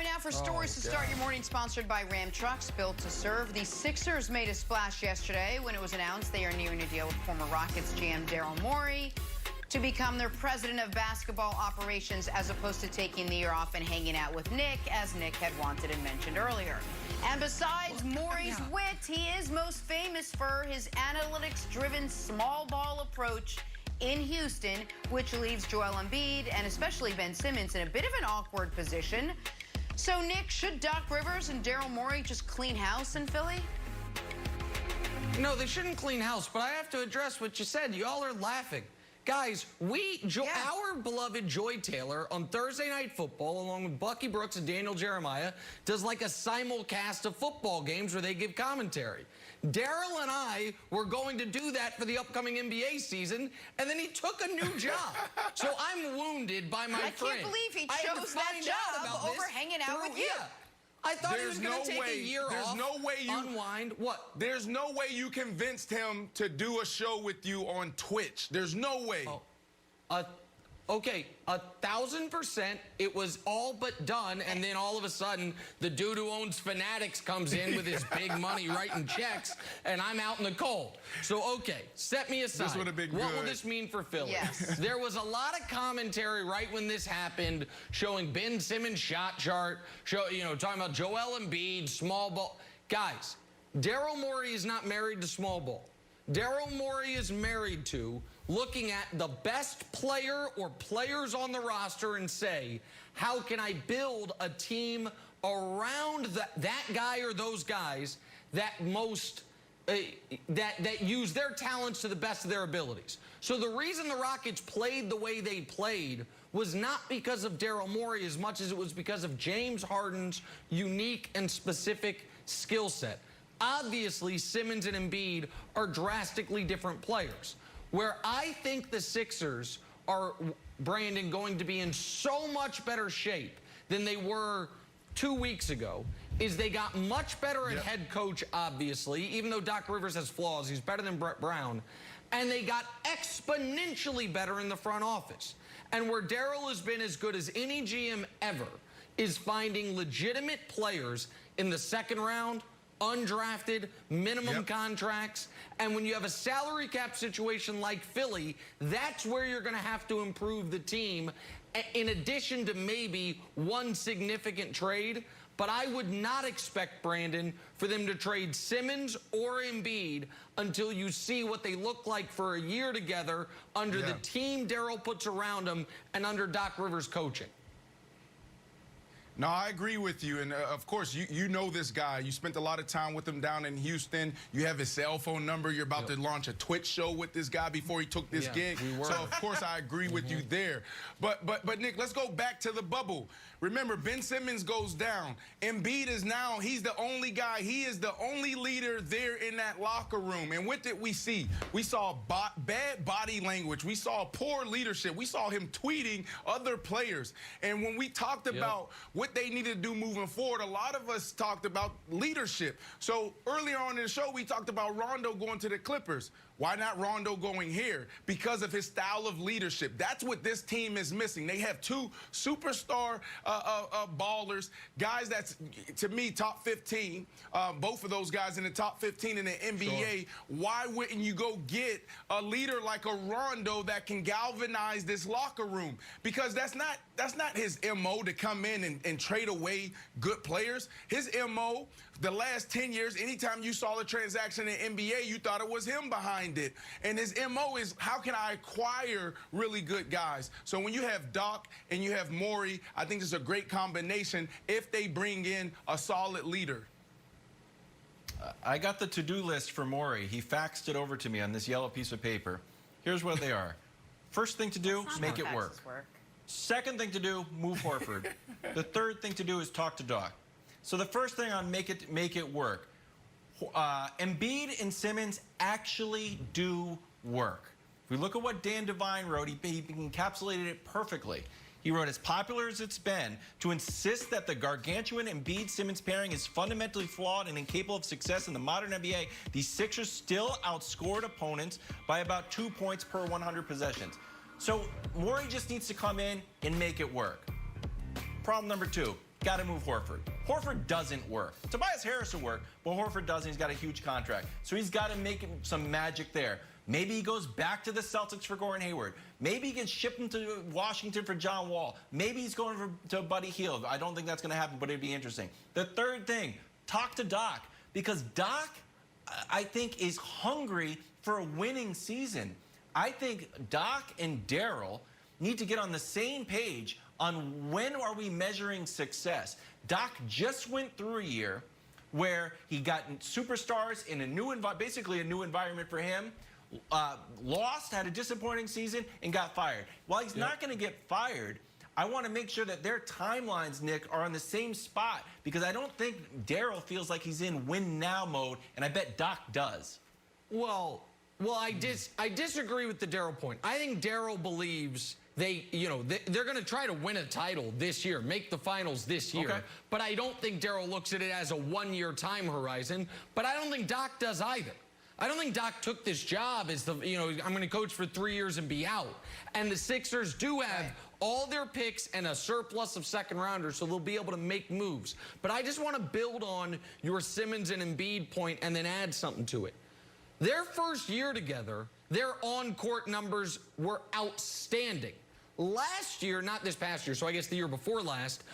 Time now for stories to start your morning, sponsored by Ram Trucks, built to serve. The Sixers made a splash yesterday when it was announced they are nearing a deal with former Rockets GM Daryl Morey to become their president of basketball operations, as opposed to taking the year off and hanging out with Nick, as Nick had wanted and mentioned earlier. And besides Morey's wit, he is most famous for his analytics-driven small ball approach in Houston, which leaves Joel Embiid and especially Ben Simmons in a bit of an awkward position. So, Nick, should Doc Rivers and Daryl Morey just clean house in Philly? No, they shouldn't clean house, but I have to address what you said. Y'all are laughing. Guys, our beloved Joy Taylor on Thursday Night Football, along with Bucky Brooks and Daniel Jeremiah, does like a simulcast of football games where they give commentary. Daryl and I were going to do that for the upcoming NBA season, and then he took a new job. So I'm wounded by my friend. I can't believe he chose that job over hanging out with you. Yeah. I thought he was going to take a year off. There's no way you unwind. What? There's no way you convinced him to do a show with you on Twitch. There's no way. Okay, 1,000%. It was all but done, and then all of a sudden, the dude who owns Fanatics comes in with his big money writing checks, and I'm out in the cold. So, okay, set me aside. This would have been What good. will this mean for Philly? Yes. There was a lot of commentary right when this happened, showing Ben Simmons' shot chart, talking about Joel Embiid, small ball. Guys, Daryl Morey is not married to small ball. Daryl Morey is married to looking at the best player or players on the roster and say, how can I build a team around that guy or those guys that that use their talents to the best of their abilities. So the reason the Rockets played the way they played was not because of Daryl Morey as much as it was because of James Harden's unique and specific skill set. Obviously, Simmons and Embiid are drastically different players. Where I think the Sixers are, Brandon, going to be in so much better shape than they were 2 weeks ago is they got much better at head coach, obviously, even though Doc Rivers has flaws. He's better than Brett Brown. And they got exponentially better in the front office. And where Daryl has been as good as any GM ever is finding legitimate players in the second round, undrafted, minimum contracts. And when you have a salary cap situation like Philly, that's where you're going to have to improve the team, in addition to maybe one significant trade. But I would not expect, Brandon, for them to trade Simmons or Embiid until you see what they look like for a year together under the team Daryl puts around them and under Doc Rivers' coaching. No, I agree with you. And, of course, you know this guy. You spent a lot of time with him down in Houston. You have his cell phone number. You're about to launch a Twitch show with this guy before he took this gig. So, of course, I agree with you there. But, Nick, let's go back to the bubble. Remember, Ben Simmons goes down. Embiid is now, he's the only guy. He is the only leader there in that locker room. And what did we see? We saw bad body language. We saw poor leadership. We saw him tweeting other players. And when we talked about what they needed to do moving forward, a lot of us talked about leadership. So earlier on in the show, we talked about Rondo going to the Clippers. Why not Rondo going here? Because of his style of leadership. That's what this team is missing. They have two superstar ballers, guys that's, to me, top 15. Both of those guys in the top 15 in the NBA. Why wouldn't you go get a leader like a Rondo that can galvanize this locker room? Because that's not his MO to come in and trade away good players. His MO, the last 10 years, anytime you saw a transaction in NBA, you thought it was him behind it. And his MO is, how can I acquire really good guys? So when you have Doc and you have Morey, I think it's a great combination if they bring in a solid leader. I got the to-do list for Morey. He faxed it over to me on this yellow piece of paper. Here's what they are. First thing to do, make it work. Second thing to do, move Horford. The third thing to do is talk to Doc. So the first thing on make it work. Embiid and Simmons actually do work. If we look at what Dan Devine wrote, he encapsulated it perfectly. He wrote, as popular as it's been, to insist that the gargantuan Embiid-Simmons pairing is fundamentally flawed and incapable of success in the modern NBA, the Sixers still outscored opponents by about 2 points per 100 possessions. So Morey just needs to come in and make it work. Problem number two, got to move Horford. Horford doesn't work. Tobias Harris will work, but Horford doesn't. He's got a huge contract. So he's got to make some magic there. Maybe he goes back to the Celtics for Gordon Hayward. Maybe he can ship him to Washington for John Wall. Maybe he's going to Buddy Hield. I don't think that's going to happen, but it'd be interesting. The third thing, talk to Doc, because Doc, I think, is hungry for a winning season. I think Doc and Daryl need to get on the same page on when are we measuring success. Doc just went through a year where he got superstars in a new basically a new environment for him, lost, had a disappointing season, and got fired. While he's not going to get fired, I want to make sure that their timelines, Nick, are on the same spot, because I don't think Daryl feels like he's in win-now mode, and I bet Doc does. Well, I disagree with the Daryl point. I think Daryl believes they're going to try to win a title this year, make the finals this year. Okay. But I don't think Daryl looks at it as a one-year time horizon. But I don't think Doc does either. I don't think Doc took this job as I'm going to coach for 3 years and be out. And the Sixers do have all their picks and a surplus of second-rounders, so they'll be able to make moves. But I just want to build on your Simmons and Embiid point and then add something to it. Their first year together, their on-court numbers were outstanding. Last year, not this past year, so I guess the year before last,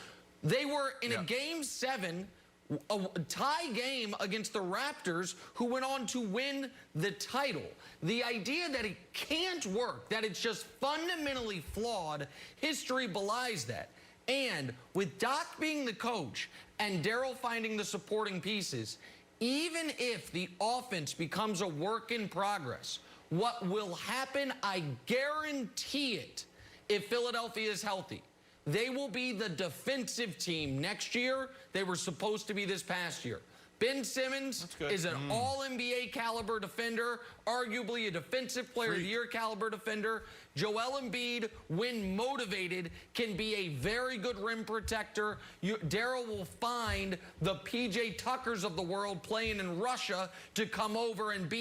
they were in a Game 7, a tie game against the Raptors, who went on to win the title. The idea that it can't work, that it's just fundamentally flawed, history belies that. And with Doc being the coach and Daryl finding the supporting pieces, even if the offense becomes a work in progress, what will happen, I guarantee it, if Philadelphia is healthy, they will be the defensive team next year they were supposed to be this past year. Ben Simmons is an all-NBA caliber defender, arguably a defensive player of the year caliber defender. Joel Embiid, when motivated, can be a very good rim protector. Daryl will find the P.J. Tuckers of the world playing in Russia to come over and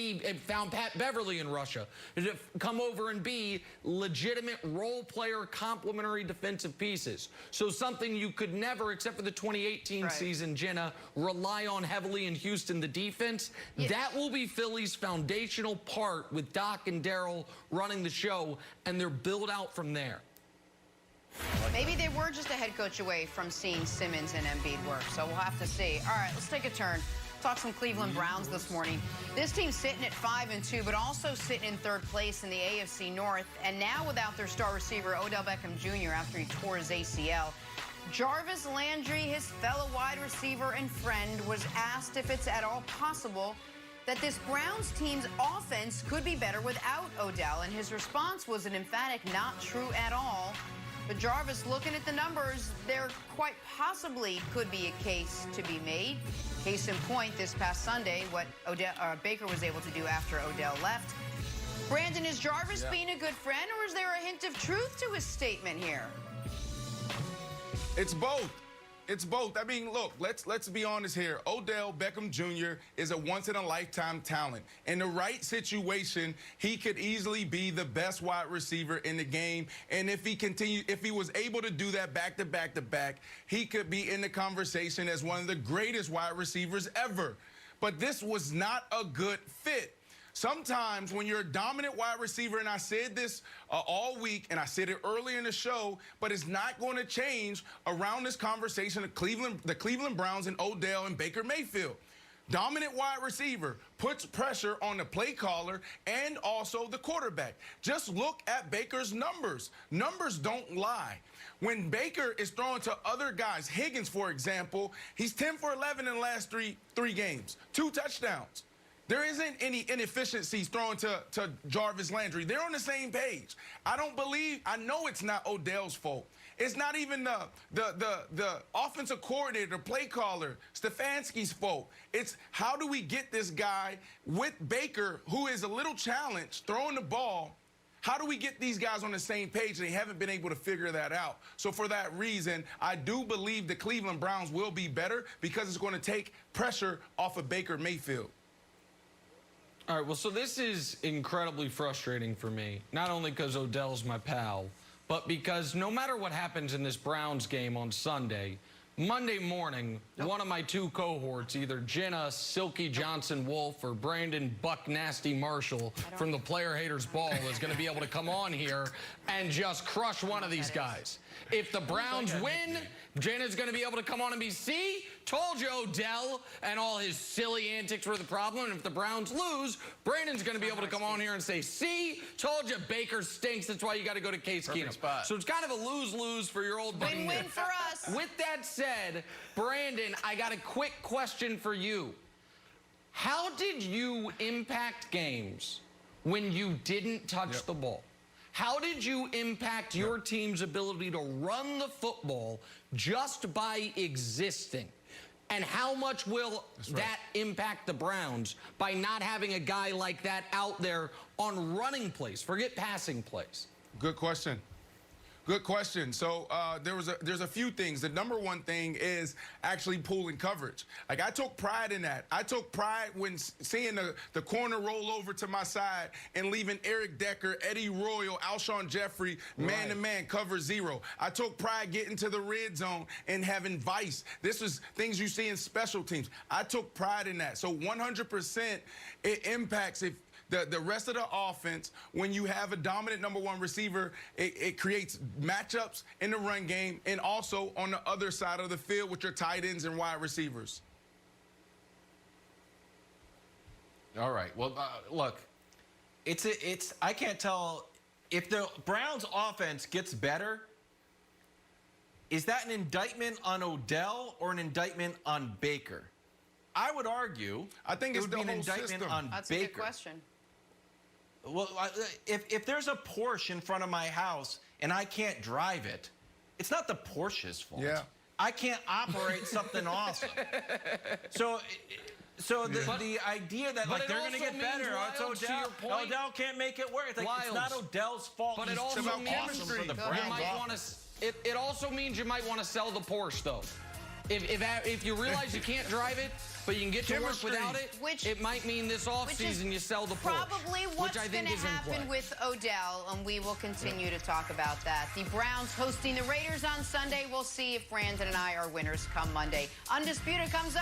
found Pat Beverly in Russia, to come over and be legitimate role player, complementary defensive pieces. So something you could never, except for the 2018 season, Jenna, rely on heavily in Houston, the defense. That will be Philly's foundational part with Doc and Daryl running the show, and they're built out from there. Maybe they were just a head coach away from seeing Simmons and Embiid work, so we'll have to see. All right, let's take a turn. Talk some Cleveland Browns this morning. This team's sitting at 5-2, but also sitting in third place in the AFC North, and now without their star receiver, Odell Beckham Jr., after he tore his ACL. Jarvis Landry, his fellow wide receiver and friend, was asked if it's at all possible that this Browns team's offense could be better without Odell, and his response was an emphatic not true at all. But Jarvis, looking at the numbers, there quite possibly could be a case to be made. Case in point, this past Sunday, what Baker was able to do after Odell left. Brandon, is Jarvis being a good friend, or is there a hint of truth to his statement here? It's both. It's both. I mean, look, let's be honest here. Odell Beckham Jr. is a once-in-a-lifetime talent. In the right situation, he could easily be the best wide receiver in the game. And if he was able to do that back to back to back, he could be in the conversation as one of the greatest wide receivers ever. But this was not a good fit. Sometimes when you're a dominant wide receiver, and I said this all week, and I said it earlier in the show, but it's not going to change around this conversation of the Cleveland Browns and Odell and Baker Mayfield. Dominant wide receiver puts pressure on the play caller and also the quarterback. Just look at Baker's numbers. Numbers don't lie. When Baker is throwing to other guys, Higgins, for example, he's 10 for 11 in the last three games, 2 touchdowns. There isn't any inefficiencies thrown to Jarvis Landry. They're on the same page. I know it's not Odell's fault. It's not even the offensive coordinator, play caller, Stefanski's fault. It's how do we get this guy with Baker, who is a little challenged, throwing the ball. How do we get these guys on the same page? They haven't been able to figure that out. So for that reason, I do believe the Cleveland Browns will be better because it's going to take pressure off of Baker Mayfield. All right, well, so this is incredibly frustrating for me, not only because Odell's my pal, but because no matter what happens in this Browns game on Sunday, Monday morning, one of my two cohorts, either Jenna Silky Johnson Wolf or Brandon Buck Nasty Marshall from the Player Haters Ball is going to be able to come on here and just crush one of these guys. If the Browns win, Jenna's going to be able to come on and be, see, told you Odell and all his silly antics were the problem. And if the Browns lose, Brandon's going to be able to come on here and say, see, told you Baker stinks. That's why you got to go to Case Keenum. So it's kind of a lose-lose for your old buddy. Win-win for us. With that said, Brandon, I got a quick question for you. How did you impact games when you didn't touch the ball? How did you impact your team's ability to run the football just by existing? And how much will that impact the Browns by not having a guy like that out there on running plays? Forget passing plays. Good question. Good question. So there's a few things. The number one thing is actually pulling coverage. Like, I took pride in that. I took pride when seeing the corner roll over to my side and leaving Eric Decker, Eddie Royal, Alshon Jeffrey, man-to-man cover zero. I took pride getting to the red zone and having Vice. This is things you see in special teams. I took pride in that. So 100% it impacts if the rest of the offense, when you have a dominant number one receiver, it creates matchups in the run game and also on the other side of the field with your tight ends and wide receivers. All right. Well, look, I can't tell if the Browns offense gets better. Is that an indictment on Odell or an indictment on Baker? I would argue I think it's it would be an indictment system. on That's Baker. a good question. Well, if there's a Porsche in front of my house and I can't drive it, it's not the Porsche's fault. Yeah. I can't operate something awesome. So the idea that like they're going to get better, it's Odell can't make it work. It's like, it's not Odell's fault. But it He's also about means awesome for the you Browns might want offense. to. It also means you might want to sell the Porsche, though. If you realize you can't drive it, but you can get to work without it, it might mean this offseason you sell the Porsche. Probably what's going to happen with Odell, and we will continue to talk about that. The Browns hosting the Raiders on Sunday. We'll see if Brandon and I are winners come Monday. Undisputed comes up.